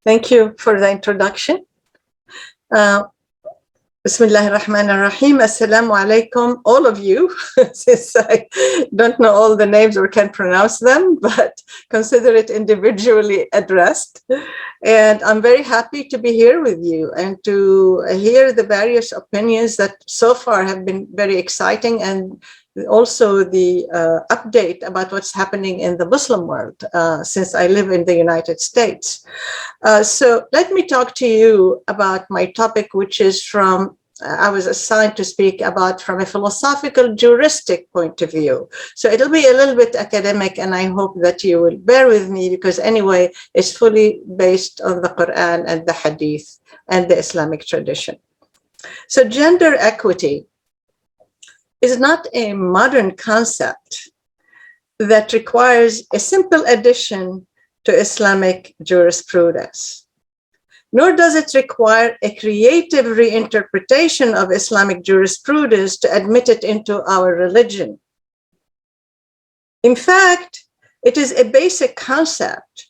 Thank you for the introduction. Bismillah ar-Rahman ar-Rahim. Assalamu alaikum, all of you, since I don't know all the names or can pronounce them, but consider it individually addressed. And I'm very happy to be here with you and to hear the various opinions that so far have been very exciting, and also the update about what's happening in the Muslim world since I live in the United States. So let me talk to you about my topic, which is from, I was assigned to speak about from a philosophical juristic point of view. So it'll be a little bit academic, and I hope that you will bear with me, because anyway, it's fully based on the Quran and the Hadith and the Islamic tradition. So gender equity is not a modern concept that requires a simple addition to Islamic jurisprudence, nor does it require a creative reinterpretation of Islamic jurisprudence to admit it into our religion. In fact, it is a basic concept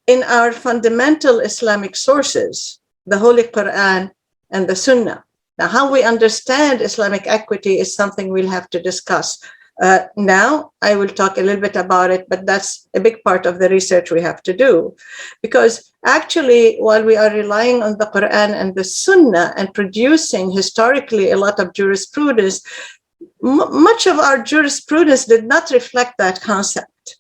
in our fundamental Islamic sources, the Holy Quran and the Sunnah. Now, how we understand Islamic equity is something we'll have to discuss. Now, I will talk a little bit about it, but that's a big part of the research we have to do. Because actually, while we are relying on the Quran and the Sunnah and producing historically a lot of jurisprudence, much of our jurisprudence did not reflect that concept,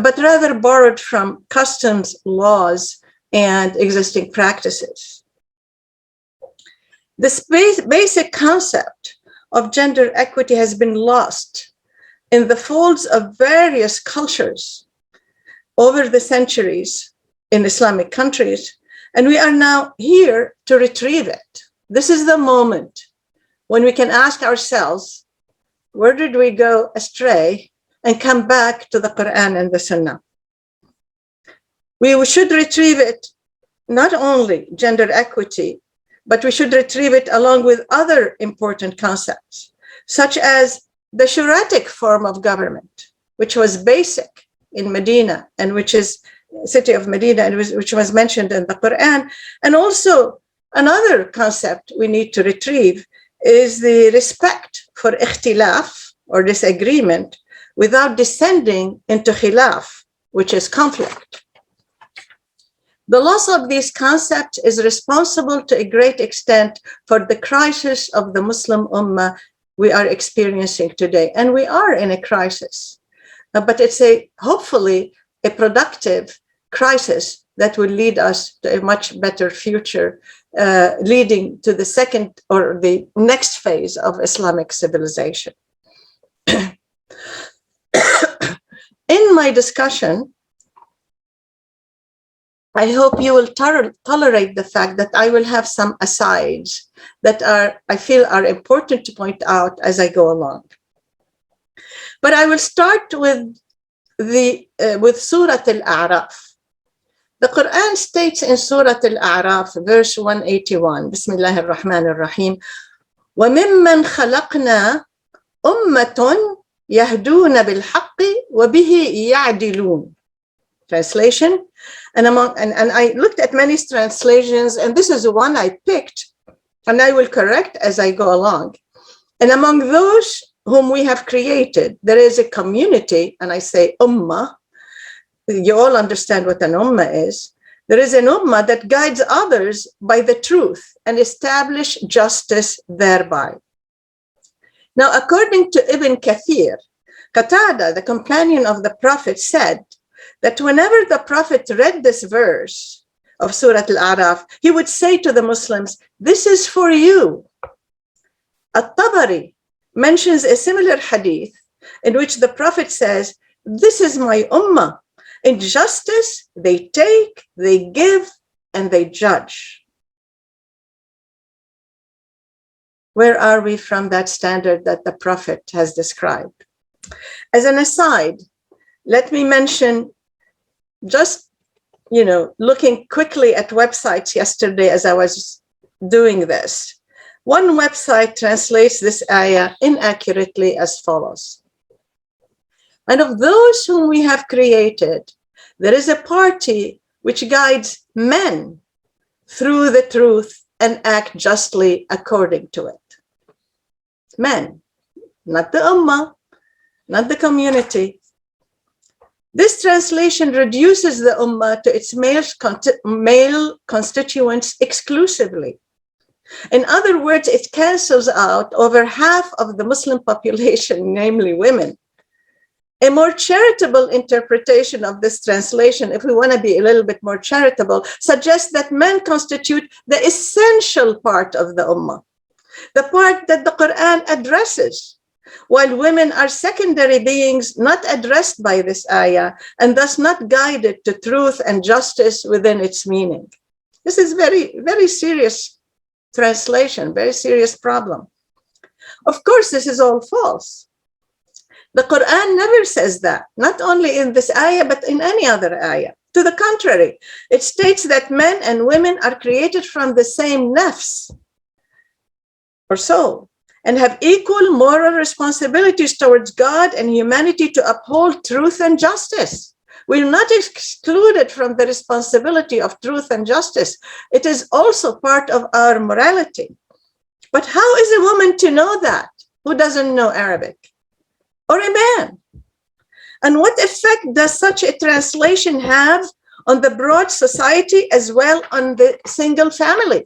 but rather borrowed from customs, laws, and existing practices. This basic concept of gender equity has been lost in the folds of various cultures over the centuries in Islamic countries, and we are now here to retrieve it. This is the moment when we can ask ourselves, where did we go astray, and come back to the Quran and the Sunnah. We should retrieve it, not only gender equity, but we should retrieve it along with other important concepts, such as the Shuratic form of government, which was basic in Medina, and which is city of Medina, and which was mentioned in the Quran. And also another concept we need to retrieve is the respect for ikhtilaf, or disagreement, without descending into khilaf, which is conflict. The loss of these concepts is responsible to a great extent for the crisis of the Muslim Ummah we are experiencing today. And we are in a crisis, but it's hopefully a productive crisis that will lead us to a much better future, leading to the second or the next phase of Islamic civilization. In my discussion, I hope you will tolerate the fact that I will have some asides that I feel are important to point out as I go along. But I will start with Surah Al-A'raf. The Quran states in Surah Al-A'raf, verse 181, Bismillah ar-Rahman ar-Rahim, وَمِمَّنْ خَلَقْنَا أُمَّةٌ يَهْدُونَ بِالْحَقِّ وَبِهِ يَعْدِلُونَ. Translation. And I looked at many translations, and this is the one I picked, and I will correct as I go along. And among those whom we have created, there is a community, and I say ummah. You all understand what an ummah is. There is an ummah that guides others by the truth and establish justice thereby. Now, according to Ibn Kathir, Qatada, the companion of the Prophet, said that whenever the Prophet read this verse of Surah Al-A'raf, he would say to the Muslims, "This is for you." At-Tabari mentions a similar hadith in which the Prophet says, "This is my ummah. In justice, they take, they give, and they judge." Where are we from that standard that the Prophet has described? As an aside, let me mention, just, looking quickly at websites yesterday as I was doing this. One website translates this ayah inaccurately as follows. "And of those whom we have created, there is a party which guides men through the truth and act justly according to it. Men, not the ummah, not the community. This translation reduces the ummah to its male constituents exclusively. In other words, it cancels out over half of the Muslim population, namely women. A more charitable interpretation of this translation, if we want to be a little bit more charitable, suggests that men constitute the essential part of the ummah, the part that the Quran addresses, while women are secondary beings not addressed by this ayah and thus not guided to truth and justice within its meaning. This is very, very serious translation, very serious problem. Of course, this is all false. The Quran never says that, not only in this ayah, but in any other ayah. To the contrary, it states that men and women are created from the same nafs, or soul, and have equal moral responsibilities towards God and humanity to uphold truth and justice. We're not excluded from the responsibility of truth and justice. It is also part of our morality. But how is a woman to know that who doesn't know Arabic? Or a man? And what effect does such a translation have on the broad society as well on the single family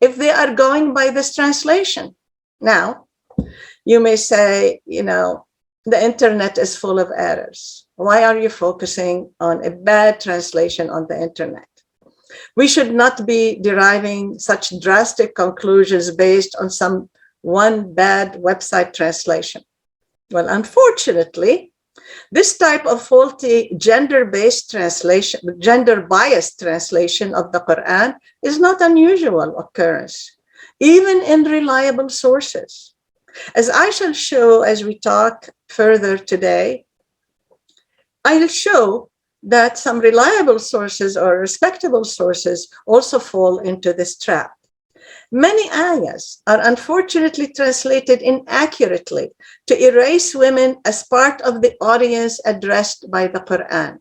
if they are going by this translation? Now, you may say, you know, the internet is full of errors. Why are you focusing on a bad translation on the internet? We should not be deriving such drastic conclusions based on some one bad website translation. Well, unfortunately, this type of faulty gender-based translation, gender-biased translation of the Quran is not unusual occurrence, even in reliable sources. As I shall show as we talk further today, I'll show that some reliable sources or respectable sources also fall into this trap. Many ayahs are unfortunately translated inaccurately to erase women as part of the audience addressed by the Quran.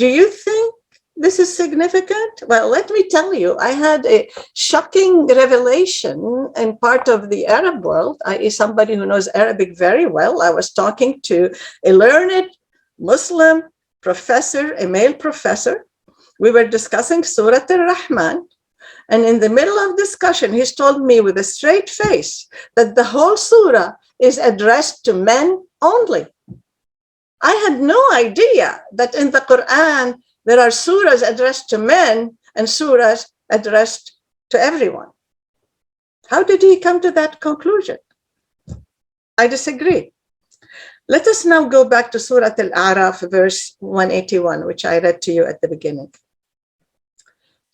Do you think this is significant? Well, let me tell you, I had a shocking revelation in part of the Arab world, i.e. somebody who knows Arabic very well. I was talking to a learned Muslim professor, a male professor. We were discussing Surah Al-Rahman. And in the middle of discussion, he's told me with a straight face that the whole surah is addressed to men only. I had no idea that in the Quran, there are surahs addressed to men and surahs addressed to everyone. How did he come to that conclusion? I disagree. Let us now go back to Surah Al-A'raf, verse 181, which I read to you at the beginning.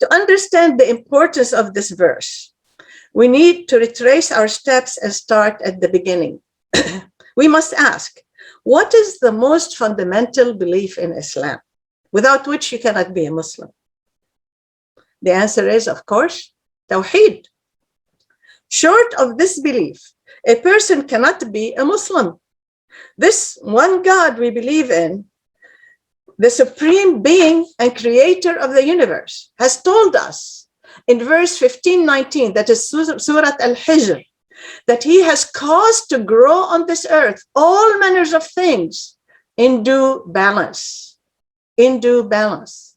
To understand the importance of this verse, we need to retrace our steps and start at the beginning. We must ask, what is the most fundamental belief in Islam, without which you cannot be a Muslim? The answer is, of course, Tawheed. Short of this belief, a person cannot be a Muslim. This one God we believe in, the supreme being and creator of the universe, has told us in verse 15-19, that is Surah Al-Hijr, that he has caused to grow on this earth all manners of things in due balance. In due balance.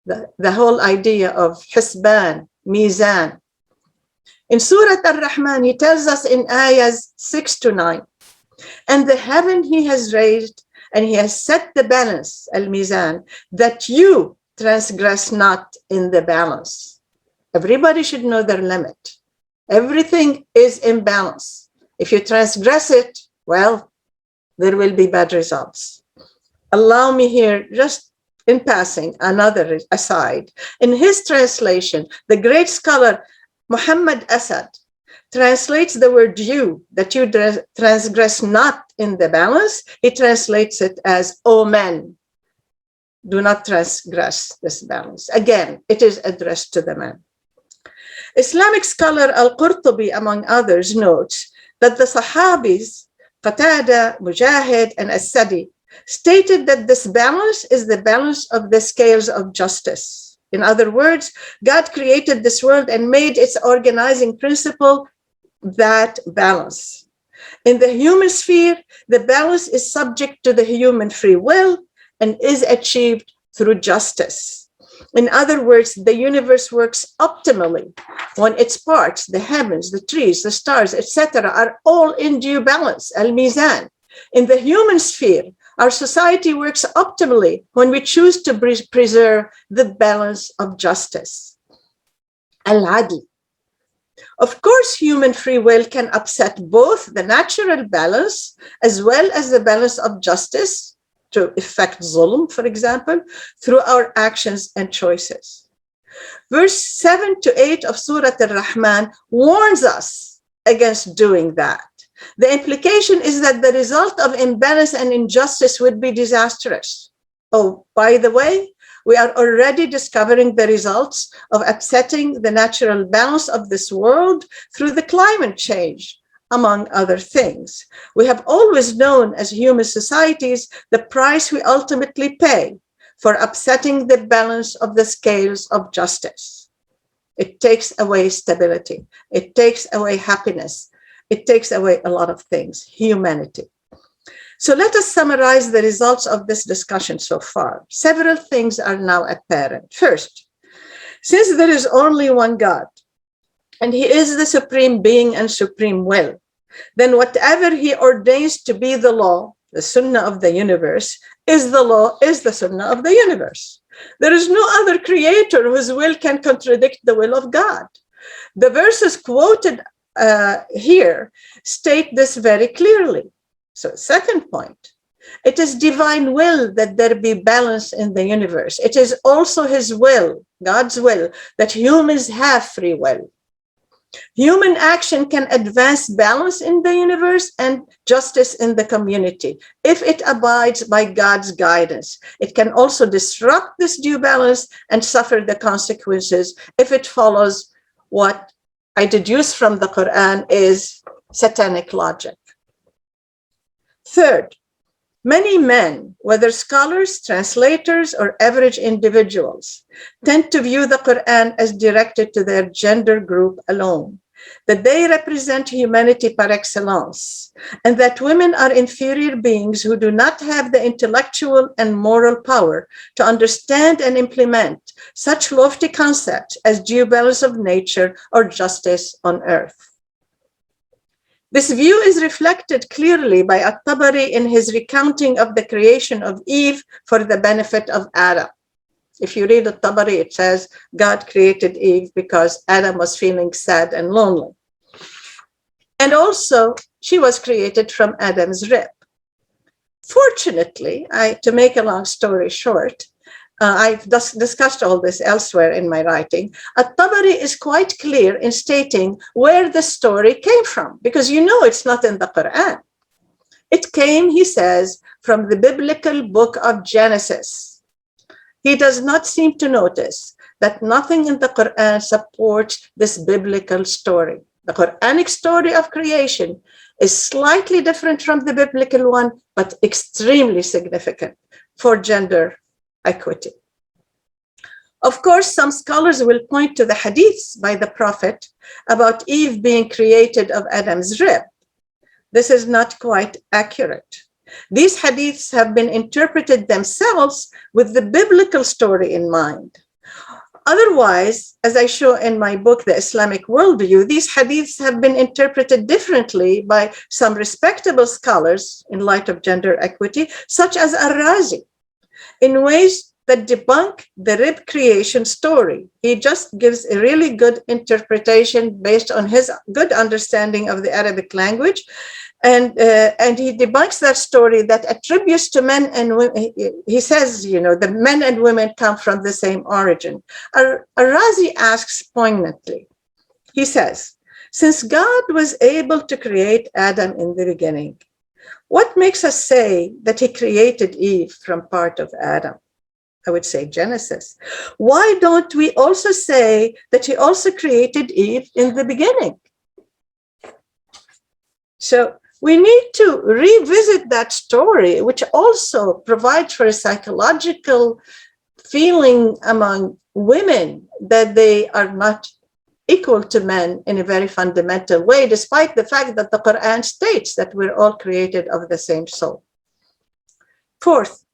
The whole idea of Hisban, Mizan. In Surah Al-Rahman, he tells us in ayahs 6-9, and the heaven he has raised, and he has set the balance, al-mizan, that you transgress not in the balance. Everybody should know their limit. Everything is in balance. If you transgress it, well, there will be bad results. Allow me here, just in passing, another aside. In his translation, the great scholar Muhammad Asad translates the word you, that you transgress not in the balance. He translates it as, O men, do not transgress this balance. Again, it is addressed to the men. Islamic scholar Al-Qurtubi, among others, notes that the Sahabis, Qatada, Mujahid, and As-Sadi, stated that this balance is the balance of the scales of justice. In other words, God created this world and made its organizing principle that balance. In the human sphere, the balance is subject to the human free will and is achieved through justice. In other words, the universe works optimally when its parts, the heavens, the trees, the stars, etc., are all in due balance, al-mizan. In the human sphere, our society works optimally when we choose to preserve the balance of justice, al-adl. Of course, human free will can upset both the natural balance as well as the balance of justice to effect zulm, for example, through our actions and choices. Verse 7 to 8 of Surah Al-Rahman warns us against doing that. The implication is that the result of imbalance and injustice would be disastrous. Oh, by the way, we are already discovering the results of upsetting the natural balance of this world through the climate change, among other things. We have always known as human societies the price we ultimately pay for upsetting the balance of the scales of justice. It takes away stability. It takes away happiness. It takes away a lot of things, humanity. So let us summarize the results of this discussion so far. Several things are now apparent. First, since there is only one God, and he is the supreme being and supreme will, then whatever he ordains to be the law, the sunnah of the universe, is the law, is the sunnah of the universe. There is no other creator whose will can contradict the will of God. The verses quoted here state this very clearly. So second point, it is divine will that there be balance in the universe. It is also his will, God's will, that humans have free will. Human action can advance balance in the universe and justice in the community if it abides by God's guidance. It can also disrupt this due balance and suffer the consequences if it follows what I deduce from the Quran is satanic logic. Third, many men, whether scholars, translators, or average individuals, tend to view the Quran as directed to their gender group alone, that they represent humanity par excellence, and that women are inferior beings who do not have the intellectual and moral power to understand and implement such lofty concepts as due balance of nature or justice on earth. This view is reflected clearly by At-Tabari in his recounting of the creation of Eve for the benefit of Adam. If you read At-Tabari, it says God created Eve because Adam was feeling sad and lonely. And also, she was created from Adam's rib. Fortunately, to make a long story short, I've discussed all this elsewhere in my writing. At-Tabari is quite clear in stating where the story came from, because you know it's not in the Quran. It came, he says, from the biblical book of Genesis. He does not seem to notice that nothing in the Quran supports this biblical story. The Quranic story of creation is slightly different from the biblical one, but extremely significant for gender equity. Of course, some scholars will point to the hadiths by the Prophet about Eve being created of Adam's rib. This is not quite accurate. These hadiths have been interpreted themselves with the biblical story in mind. Otherwise, as I show in my book, The Islamic Worldview, these hadiths have been interpreted differently by some respectable scholars in light of gender equity, such as Ar-Razi, in ways that debunk the rib creation story. He just gives a really good interpretation based on his good understanding of the Arabic language. And he debunks that story that attributes to men and women. He says, you know, the men and women come from the same origin. Ar-Razi asks poignantly, he says, since God was able to create Adam in the beginning, what makes us say that he created Eve from part of Adam? I would say Genesis. Why don't we also say that he also created Eve in the beginning? So we need to revisit that story, which also provides for a psychological feeling among women that they are not equal to men in a very fundamental way, despite the fact that the Quran states that we're all created of the same soul. Fourth,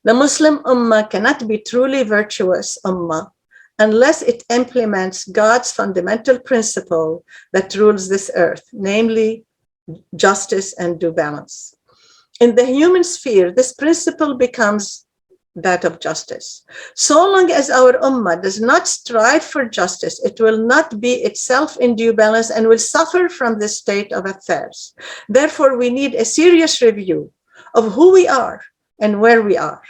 the Muslim Ummah cannot be truly virtuous Ummah unless it implements God's fundamental principle that rules this earth, namely justice and due balance. In the human sphere, this principle becomes that of justice. So long as our Ummah does not strive for justice, it will not be itself in due balance and will suffer from this state of affairs. Therefore, we need a serious review of who we are and where we are.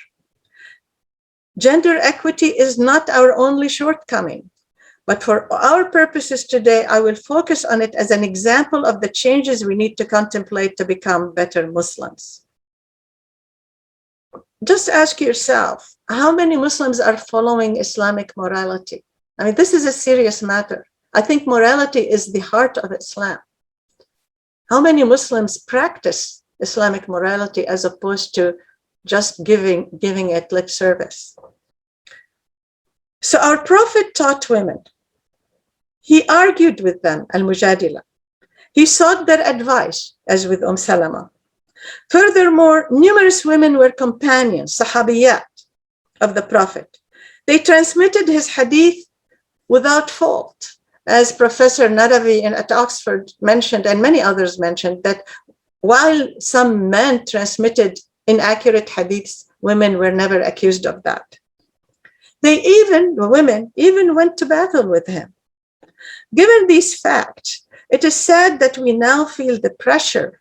Gender equity is not our only shortcoming, but for our purposes today, I will focus on it as an example of the changes we need to contemplate to become better Muslims. Just ask yourself, how many Muslims are following Islamic morality? I mean, this is a serious matter. I think morality is the heart of Islam. How many Muslims practice Islamic morality as opposed to just giving it lip service? So our Prophet taught women. He argued with them, al-mujadila. He sought their advice, as with Salama. Furthermore, numerous women were companions, sahabiyat, of the Prophet. They transmitted his hadith without fault, as Professor Nadavi at Oxford mentioned, and many others mentioned, that while some men transmitted inaccurate hadiths, women were never accused of that. The women even went to battle with him. Given these facts, it is sad that we now feel the pressure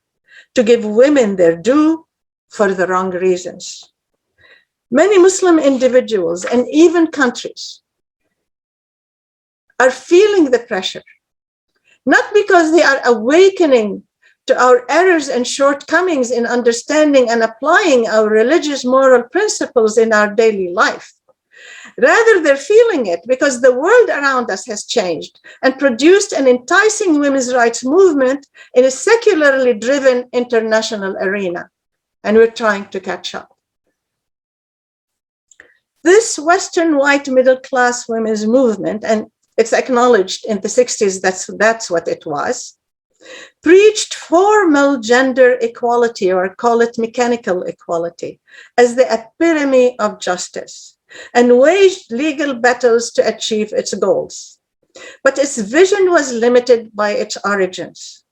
to give women their due for the wrong reasons. Many Muslim individuals and even countries are feeling the pressure, not because they are awakening to our errors and shortcomings in understanding and applying our religious moral principles in our daily life. Rather, they're feeling it because the world around us has changed and produced an enticing women's rights movement in a secularly driven international arena, and we're trying to catch up. This Western white middle-class women's movement, and it's acknowledged in the 60s that's what it was, preached formal gender equality, or call it mechanical equality, as the epitome of justice, and waged legal battles to achieve its goals. But its vision was limited by its origins.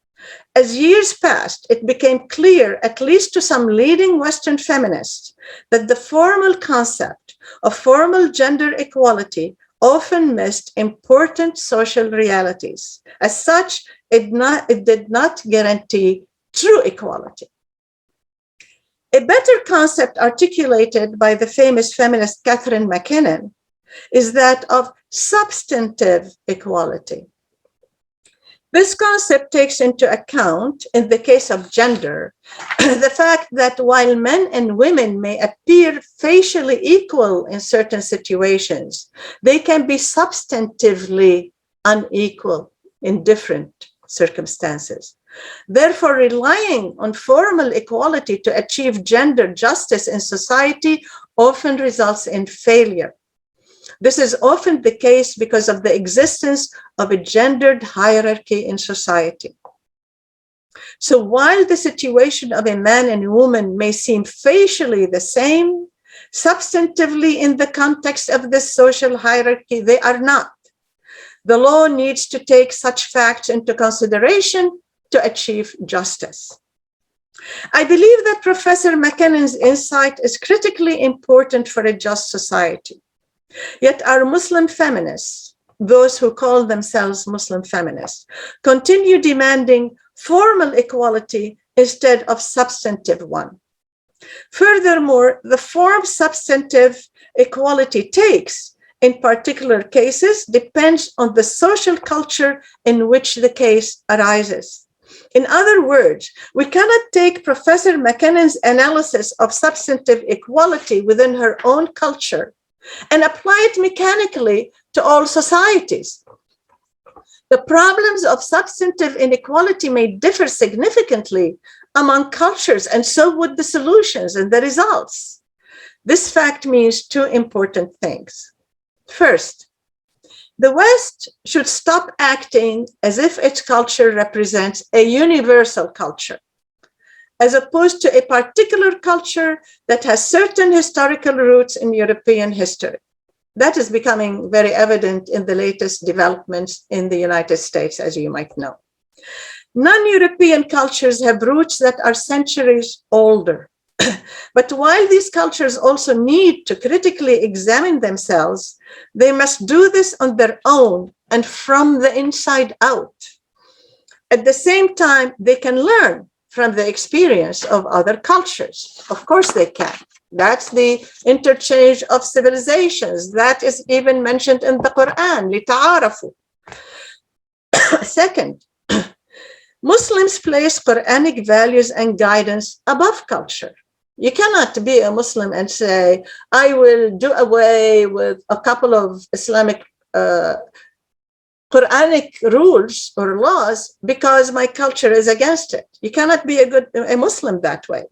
As years passed, it became clear, at least to some leading Western feminists, that the formal concept of formal gender equality often missed important social realities. As such, it did not guarantee true equality. A better concept articulated by the famous feminist Catherine MacKinnon is that of substantive equality. This concept takes into account, in the case of gender, the fact that while men and women may appear facially equal in certain situations, they can be substantively unequal in different circumstances. Therefore, relying on formal equality to achieve gender justice in society often results in failure. This is often the case because of the existence of a gendered hierarchy in society. So while the situation of a man and a woman may seem facially the same, substantively in the context of this social hierarchy, they are not. The law needs to take such facts into consideration to achieve justice. I believe that Professor MacKinnon's insight is critically important for a just society. Yet our Muslim feminists, those who call themselves Muslim feminists, continue demanding formal equality instead of substantive one. Furthermore, the form substantive equality takes in particular cases depends on the social culture in which the case arises. In other words, we cannot take Professor MacKinnon's analysis of substantive equality within her own culture and apply it mechanically to all societies. The problems of substantive inequality may differ significantly among cultures, and so would the solutions and the results. This fact means two important things. First, the West should stop acting as if its culture represents a universal culture, as opposed to a particular culture that has certain historical roots in European history. That is becoming very evident in the latest developments in the United States, as you might know. Non-European cultures have roots that are centuries older. But while these cultures also need to critically examine themselves, they must do this on their own and from the inside out. At the same time, they can learn from the experience of other cultures. Of course they can. That's the interchange of civilizations. That is even mentioned in the Quran, لِتَعَارَفُوا. Second, Muslims place Quranic values and guidance above culture. You cannot be a Muslim and say, I will do away with a couple of Islamic Quranic rules or laws because my culture is against it. You cannot be a Muslim that way.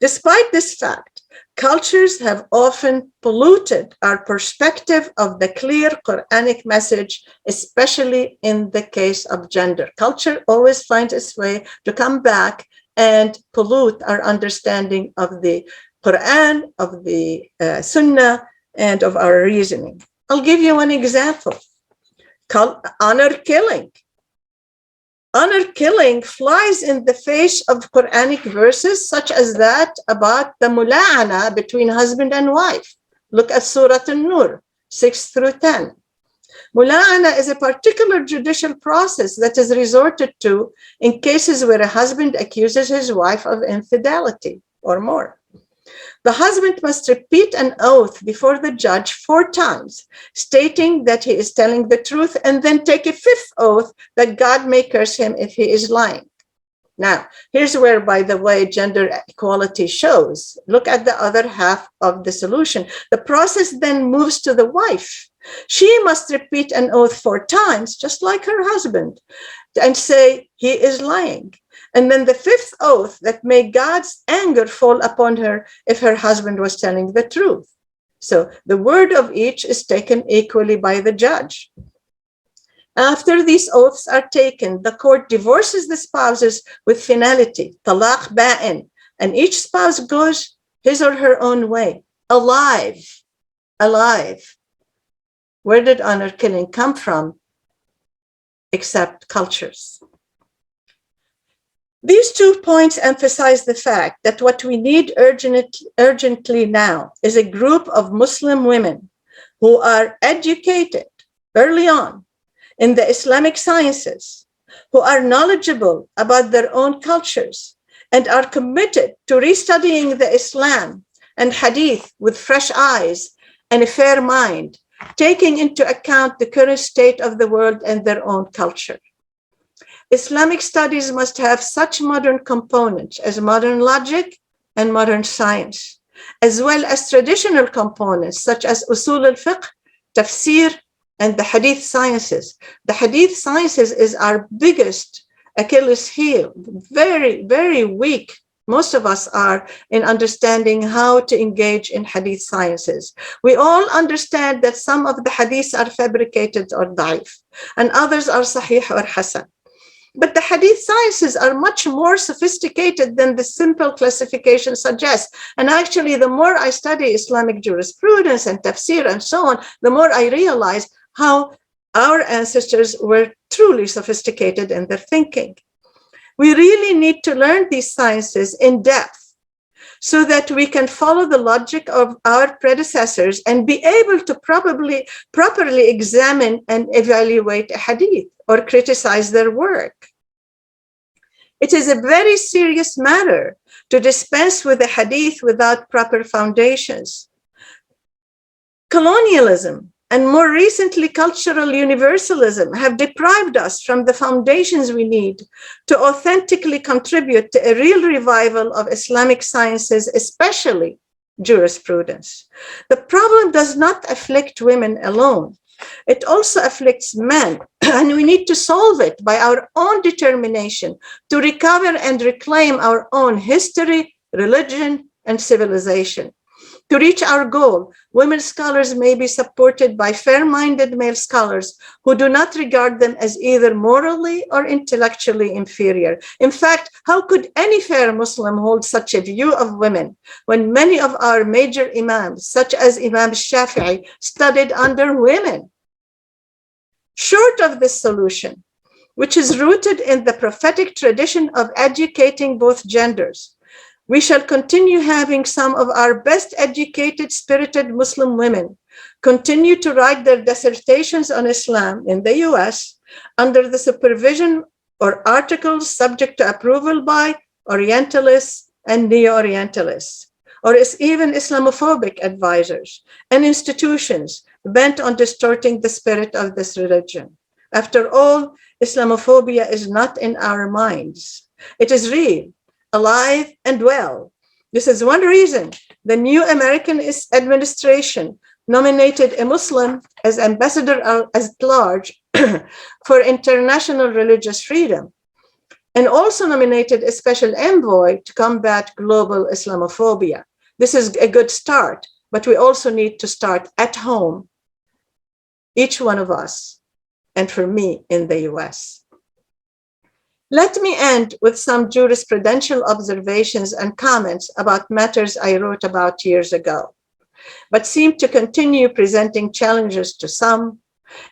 Despite this fact, cultures have often polluted our perspective of the clear Quranic message, especially in the case of gender. Culture always finds its way to come back and pollute our understanding of the Quran, of the Sunnah, and of our reasoning. I'll give you one example. Honor killing. Honor killing flies in the face of Quranic verses such as that about the mula'ana between husband and wife. Look at Surah An-Nur, 6 through 10. Mula'ana is a particular judicial process that is resorted to in cases where a husband accuses his wife of infidelity or more. The husband must repeat an oath before the judge 4 times, stating that he is telling the truth, and then take a 5th oath that God may curse him if he is lying. Now, here's where, by the way, gender equality shows. Look at the other half of the solution. The process then moves to the wife. She must repeat an oath 4 times, just like her husband, and say he is lying. And then the 5th oath that may God's anger fall upon her if her husband was telling the truth. So the word of each is taken equally by the judge. After these oaths are taken, the court divorces the spouses with finality, talaq ba'in, and each spouse goes his or her own way, alive. Where did honor killing come from? Except cultures. These 2 points emphasize the fact that what we need urgently now is a group of Muslim women who are educated early on in the Islamic sciences, who are knowledgeable about their own cultures, and are committed to restudying the Islam and Hadith with fresh eyes and a fair mind, taking into account the current state of the world and their own culture. Islamic studies must have such modern components as modern logic and modern science, as well as traditional components such as usul al-fiqh, tafsir, and the hadith sciences. The hadith sciences is our biggest Achilles heel, very, very weak. Most of us are in understanding how to engage in hadith sciences. We all understand that some of the hadiths are fabricated or da'if, and others are sahih or hasan. But the hadith sciences are much more sophisticated than the simple classification suggests. And actually, the more I study Islamic jurisprudence and tafsir and so on, the more I realize how our ancestors were truly sophisticated in their thinking. We really need to learn these sciences in depth so that we can follow the logic of our predecessors and be able to properly examine and evaluate a hadith or criticize their work. It is a very serious matter to dispense with the hadith without proper foundations. Colonialism and more recently cultural universalism have deprived us from the foundations we need to authentically contribute to a real revival of Islamic sciences, especially jurisprudence. The problem does not afflict women alone. It also afflicts men And we need to solve it by our own determination to recover and reclaim our own history, religion, and civilization. To reach our goal, women scholars may be supported by fair-minded male scholars who do not regard them as either morally or intellectually inferior. In fact, how could any fair Muslim hold such a view of women when many of our major imams, such as Imam Shafi'i, studied under women? Short of this solution, which is rooted in the prophetic tradition of educating both genders, we shall continue having some of our best educated, spirited Muslim women continue to write their dissertations on Islam in the US under the supervision or articles subject to approval by Orientalists and Neo-Orientalists, or even Islamophobic advisors and institutions bent on distorting the spirit of this religion. After all, Islamophobia is not in our minds. It is real, alive and well. This is one reason the new American administration nominated a Muslim as ambassador at large for international religious freedom, and also nominated a special envoy to combat global Islamophobia. This is a good start, but we also need to start at home, each one of us, and for me in the US. Let me end with some jurisprudential observations and comments about matters I wrote about years ago, but seem to continue presenting challenges to some.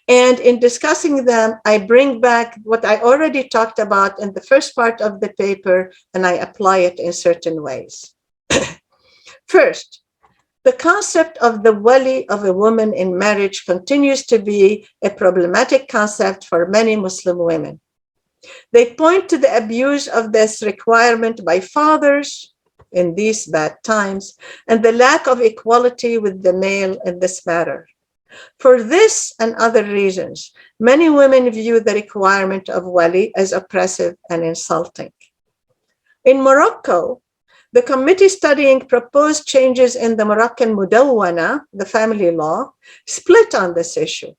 And in discussing them, I bring back what I already talked about in the first part of the paper, and I apply it in certain ways. First, the concept of the wali of a woman in marriage continues to be a problematic concept for many Muslim women. They point to the abuse of this requirement by fathers in these bad times and the lack of equality with the male in this matter. For this and other reasons, many women view the requirement of wali as oppressive and insulting. In Morocco, the committee studying proposed changes in the Moroccan Mudawwana, the family law, split on this issue.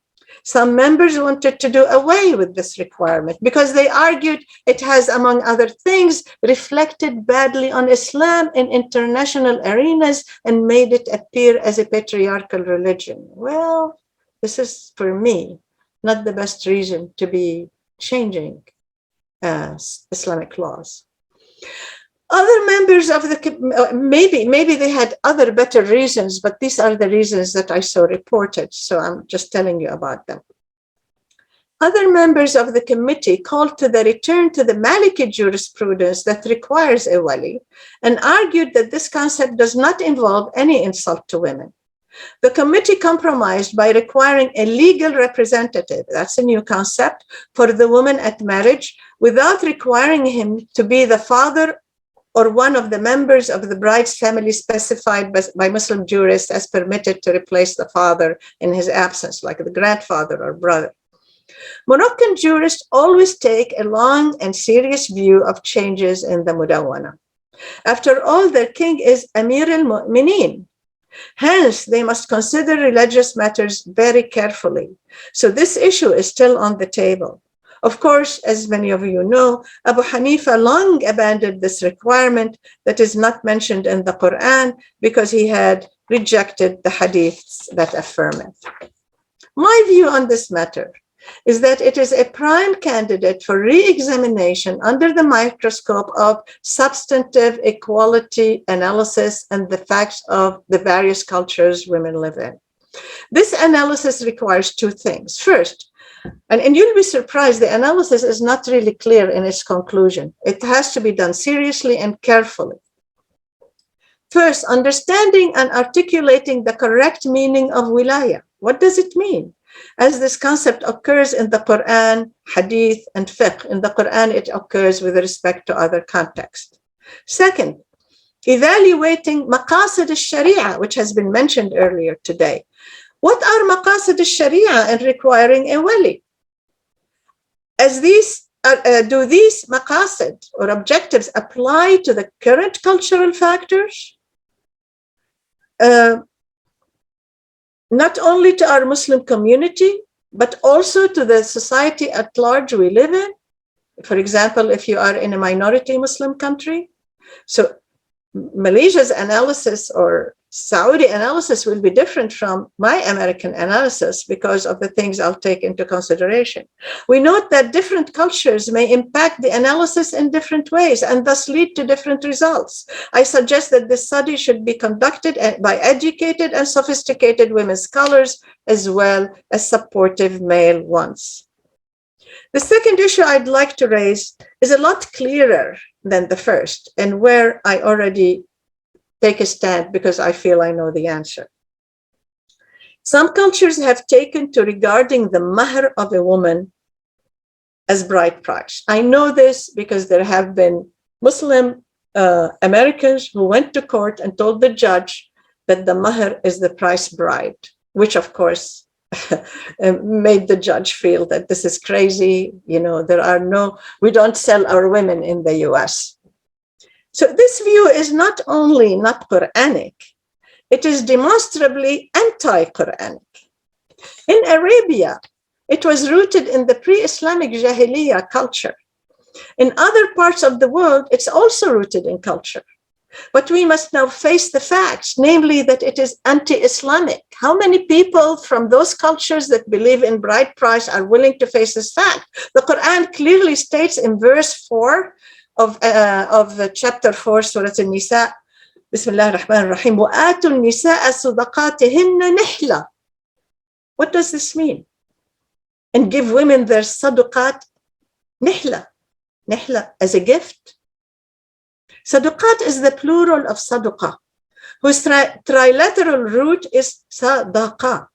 Some members wanted to do away with this requirement because they argued it has, among other things, reflected badly on Islam in international arenas and made it appear as a patriarchal religion. Well, this is, for me, not the best reason to be changing Islamic laws. Other members of the, maybe they had other better reasons, but these are the reasons that I saw reported, so I'm just telling you about them. Other members of the committee called to the return to the Maliki jurisprudence that requires a wali and argued that this concept does not involve any insult to women. The committee compromised by requiring a legal representative, that's a new concept, for the woman at marriage without requiring him to be the father or one of the members of the bride's family specified by Muslim jurists as permitted to replace the father in his absence, like the grandfather or brother. Moroccan jurists always take a long and serious view of changes in the Mudawwana. After all, their king is Amir al-Mu'mineen. Hence, they must consider religious matters very carefully. So this issue is still on the table. Of course, as many of you know, Abu Hanifa long abandoned this requirement that is not mentioned in the Quran because he had rejected the hadiths that affirm it. My view on this matter is that it is a prime candidate for re-examination under the microscope of substantive equality analysis and the facts of the various cultures women live in. This analysis requires two things. First, and you'll be surprised, the analysis is not really clear in its conclusion. It has to be done seriously and carefully. First, understanding and articulating the correct meaning of wilaya. What does it mean? As this concept occurs in the Quran, Hadith, and Fiqh. In the Quran, it occurs with respect to other contexts. Second, evaluating maqasid al-sharia, which has been mentioned earlier today. What are maqasid al-sharia in requiring a wali? As these, do these maqasid or objectives apply to the current cultural factors? Not only to our Muslim community, but also to the society at large we live in. For example, if you are in a minority Muslim country. So Malaysia's analysis or Saudi analysis will be different from my American analysis because of the things I'll take into consideration. We note that different cultures may impact the analysis in different ways and thus lead to different results. I suggest that this study should be conducted by educated and sophisticated women scholars as well as supportive male ones. The second issue I'd like to raise is a lot clearer than the first, and where I already take a stand because I feel I know the answer. Some cultures have taken to regarding the mahr of a woman as bride price. I know this because there have been Muslim Americans who went to court and told the judge that the mahr is the price bride, which of course made the judge feel that this is crazy. You know, we don't sell our women in the US. So this view is not only not Quranic, it is demonstrably anti-Quranic. In Arabia, it was rooted in the pre-Islamic Jahiliyyah culture. In other parts of the world, it's also rooted in culture. But we must now face the facts, namely that it is anti-Islamic. How many people from those cultures that believe in bride price are willing to face this fact? The Quran clearly states in verse 4 of chapter 4, Surah An-Nisa, Bismillah ar-Rahman ar-Rahim, وَآتُوا النِّسَاءَ صُدَقَاتِهِنَّ نِحْلَةً. What does this mean? And give women their sadaqat, nihla as a gift. Sadaqat is the plural of sadaqah, whose trilateral root is sadaqa.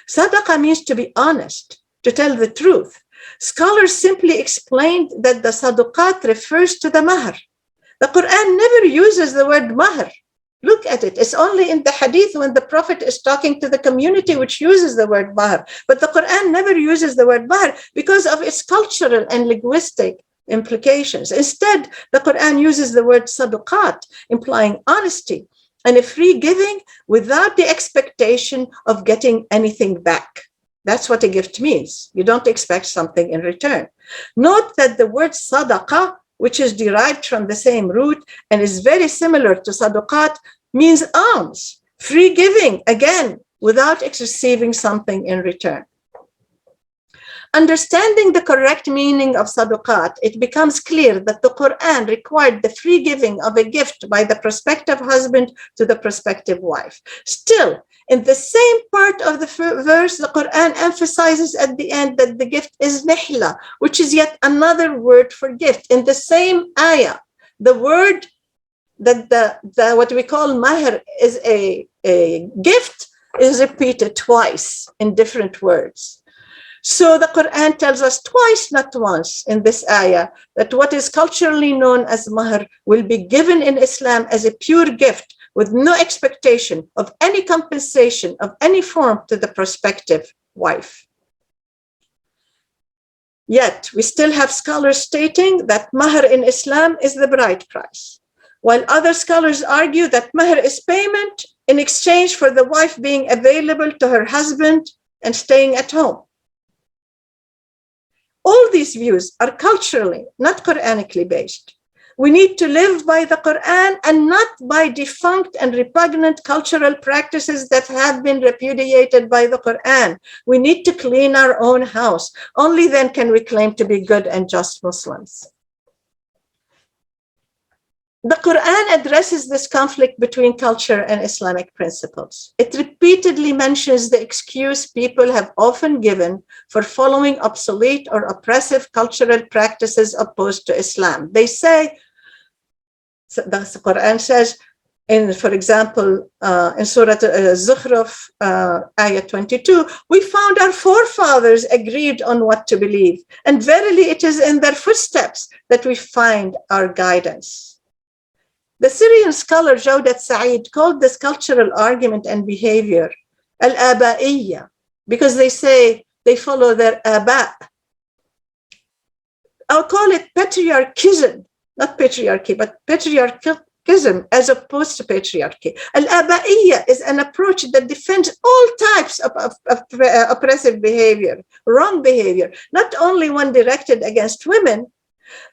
Sadaqa means to be honest, to tell the truth. Scholars simply explained that the sadaqat refers to the mahr. The Quran never uses the word mahr. Look at it. It's only in the hadith when the Prophet is talking to the community which uses the word mahr. But the Quran never uses the word mahr because of its cultural and linguistic implications. Instead, the Quran uses the word sadaqat, implying honesty and a free giving without the expectation of getting anything back. That's what a gift means. You don't expect something in return. Note that the word sadaqah, which is derived from the same root and is very similar to sadaqat, means alms, free giving, again, without receiving something in return. Understanding the correct meaning of sadaqat, it becomes clear that the Quran required the free giving of a gift by the prospective husband to the prospective wife. Still, in the same part of the verse, the Quran emphasizes at the end that the gift is nihla, which is yet another word for gift. In the same ayah, the word that what we call mahr is a gift is repeated twice in different words. So the Quran tells us twice, not once, in this ayah, that what is culturally known as mahr will be given in Islam as a pure gift with no expectation of any compensation of any form to the prospective wife. Yet, we still have scholars stating that mahr in Islam is the bride price, while other scholars argue that mahr is payment in exchange for the wife being available to her husband and staying at home. All these views are culturally, not Quranically based. We need to live by the Quran and not by defunct and repugnant cultural practices that have been repudiated by the Quran. We need to clean our own house. Only then can we claim to be good and just Muslims. The Quran addresses this conflict between culture and Islamic principles. It repeatedly mentions the excuse people have often given for following obsolete or oppressive cultural practices opposed to Islam. They say, the Quran says, for example, in Surah Zukhruf, ayah 22, we found our forefathers agreed on what to believe, and verily it is in their footsteps that we find our guidance. The Syrian scholar Jawdat Saeed called this cultural argument and behavior al-aba'iyya, because they say they follow their aba'. I'll call it patriarchism, not patriarchy, but patriarchal Ism as opposed to patriarchy. Al-Aba'iyya is an approach that defends all types of oppressive behavior, wrong behavior, not only one directed against women,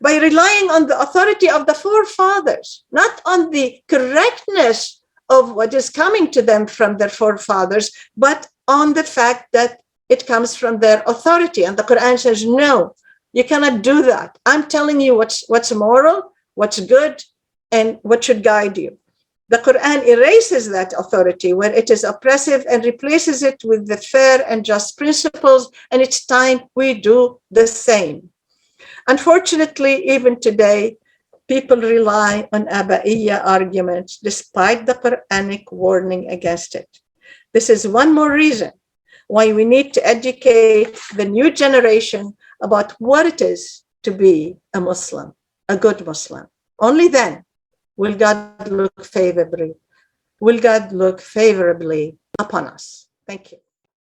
by relying on the authority of the forefathers, not on the correctness of what is coming to them from their forefathers, but on the fact that it comes from their authority. And the Quran says, no, you cannot do that. I'm telling you what's moral, what's good, and what should guide you. The Quran erases that authority where it is oppressive and replaces it with the fair and just principles, and it's time we do the same. Unfortunately, even today, people rely on Aba'iyya arguments despite the Quranic warning against it. This is one more reason why we need to educate the new generation about what it is to be a Muslim, a good Muslim. Only then will God look favorably upon us. Thank you.